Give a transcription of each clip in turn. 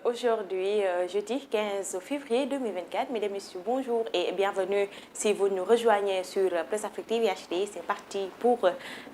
Aujourd'hui, jeudi 15 février 2024. Mesdames et messieurs, bonjour et bienvenue si vous nous rejoignez sur Presse Afrique TV HD. C'est parti pour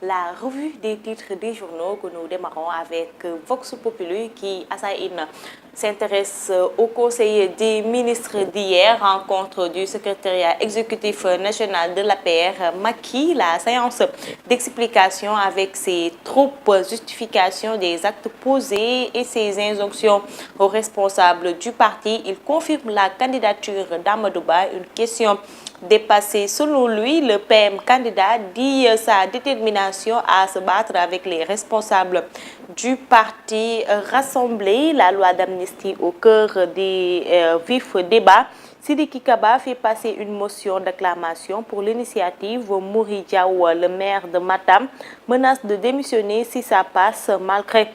la revue des titres des journaux que nous démarrons avec Vox Populi qui, à sa une, s'intéresse au Conseil des ministres d'hier, rencontre du secrétariat exécutif national de l'APR, Macky, la séance d'explication avec ses troupes, justification des actes posés et ses injonctions aux responsables du parti. Il confirme la candidature d'Amadou Ba, une question dépassée. Selon lui, le PM candidat dit sa détermination à se battre avec les responsables du parti rassemblé. La loi d'amnistie au cœur des vifs débats. Sidiki Kaba fait passer une motion d'acclamation pour l'initiative. Mouri Diaw, le maire de Matam, menace de démissionner si ça passe malgré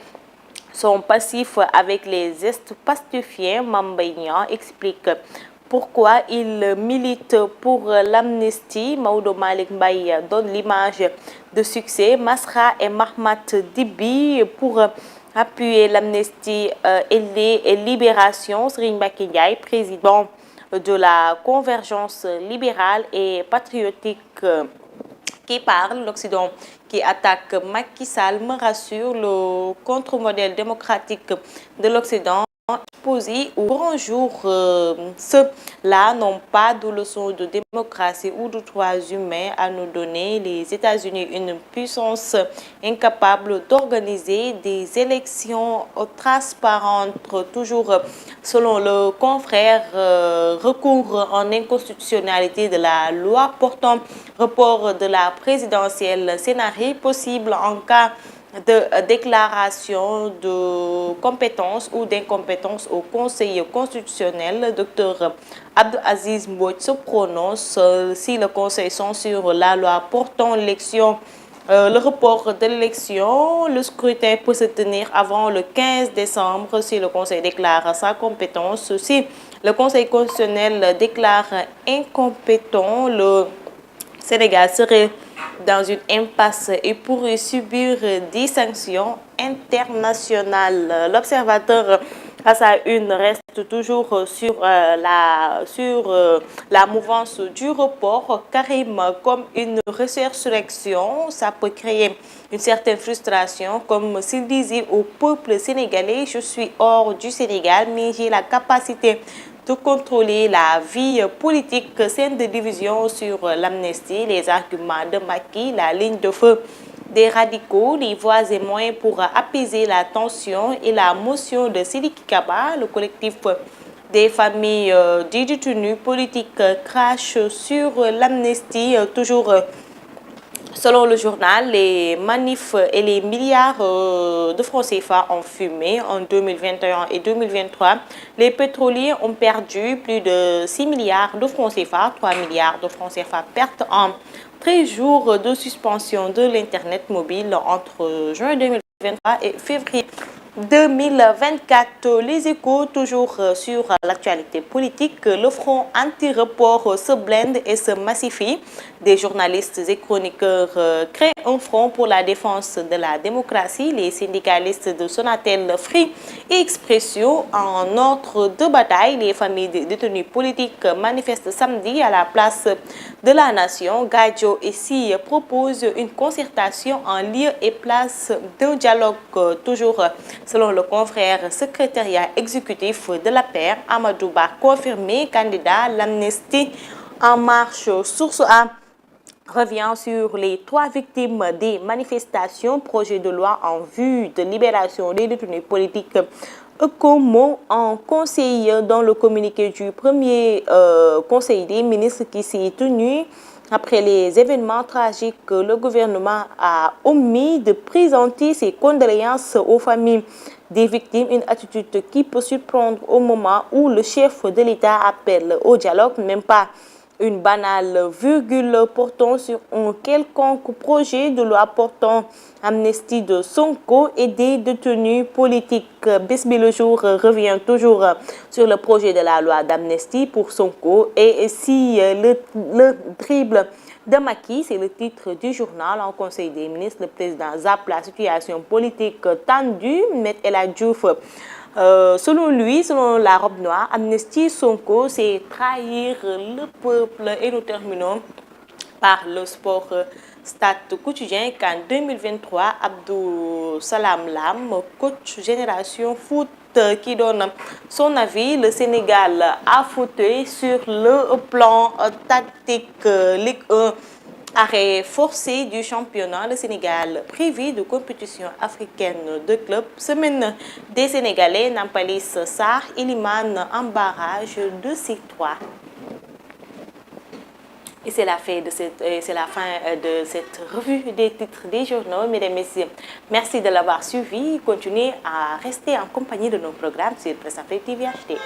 son passif avec les gestes pastifiens. Mambaignan explique pourquoi il milite pour l'amnistie. Maodo Malik Mbaye donne l'image de succès. Masra et Mahmat Dibi pour appuyer l'amnistie et les libérations. Serigne Mbacké Ndiaye, président de la convergence libérale et patriotique qui parle. L'Occident qui attaque Macky Sall me rassure. Le contre-modèle démocratique de l'Occident exposé au grand jour. Ceux-là n'ont pas de leçons de démocratie ou de droits humains à nous donner. Les États-Unis, une puissance incapable d'organiser des élections transparentes, toujours selon le confrère, recours en inconstitutionnalité de la loi portant report de la présidentielle. Scénario possible en cas de déclaration de compétence ou d'incompétence au Conseil constitutionnel. Dr Abdou Aziz Mbodj se prononce si le Conseil censure la loi portant l'élection. Le report de l'élection, le scrutin peut se tenir avant le 15 décembre si le Conseil déclare sa compétence. Si le Conseil constitutionnel déclare incompétent, le Sénégal serait dans une impasse et pourrait subir des sanctions internationales. L'observateur à sa une reste toujours sur la mouvance du report. Karim comme une résurrection, ça peut créer une certaine frustration, comme s'il disait au peuple sénégalais: je suis hors du Sénégal, mais j'ai la capacité de contrôler la vie politique. Scène de division sur l'amnistie, les arguments de Macky, la ligne de feu des radicaux, les voix et moyens pour apaiser la tension et la motion de Sidiki Kaba. Le collectif des familles des détenus politiques crache sur l'amnistie. Toujours selon le journal, les manifs et les milliards de francs CFA ont fumé en 2021 et 2023. Les pétroliers ont perdu plus de 6 milliards de francs CFA, 3 milliards de francs CFA perte en 13 jours de suspension de l'Internet mobile entre juin 2023 et février 2024. Les Échos, toujours sur l'actualité politique. Le front anti-report se blinde et se massifie. Des journalistes et chroniqueurs créent un front pour la défense de la démocratie. Les syndicalistes de Sonatel, Free et Expression en ordre de bataille. Les familles des détenus politiques manifestent samedi à la place de la Nation. Gadjo ici propose une concertation en lieu et place d'un dialogue. Toujours selon le confrère secrétariat exécutif de l'APR, Amadou Ba confirmé candidat. L'amnistie en marche. Source A revient sur les 3 victimes des manifestations. Projet de loi en vue de libération des détenus politiques. Comme en conseil dans le communiqué du premier conseil des ministres qui s'est tenu après les événements tragiques, le gouvernement a omis de présenter ses condoléances aux familles des victimes, une attitude qui peut surprendre au moment où le chef de l'État appelle au dialogue. Même pas Une banale virgule portant sur un quelconque projet de loi portant amnistie de Sonko et des détenus politiques. Bes Bi Le Jour revient toujours sur le projet de la loi d'amnistie pour Sonko et si le dribble de Macky, c'est le titre du journal. En Conseil des ministres, le président zappe la situation politique tendue. Me El Hadji Diouf, selon lui, selon la robe noire, amnistie Sonko, c'est trahir le peuple. Et nous terminons par le sport Stade quotidien qu'en 2023, Abdou Salam Lam, coach Génération Foot, qui donne son avis. Le Sénégal a fauteuil sur le plan tactique. Ligue 1, arrêt forcé du championnat. Le Sénégal privé de compétition africaine de club. Semaine des Sénégalais, Nampalis Sarr, Iliman en barrage de C3. Et c'est la fin de cette revue des titres des journaux. Mesdames et messieurs, merci de l'avoir suivi. Continuez à rester en compagnie de nos programmes sur Presse Afrique TV HD.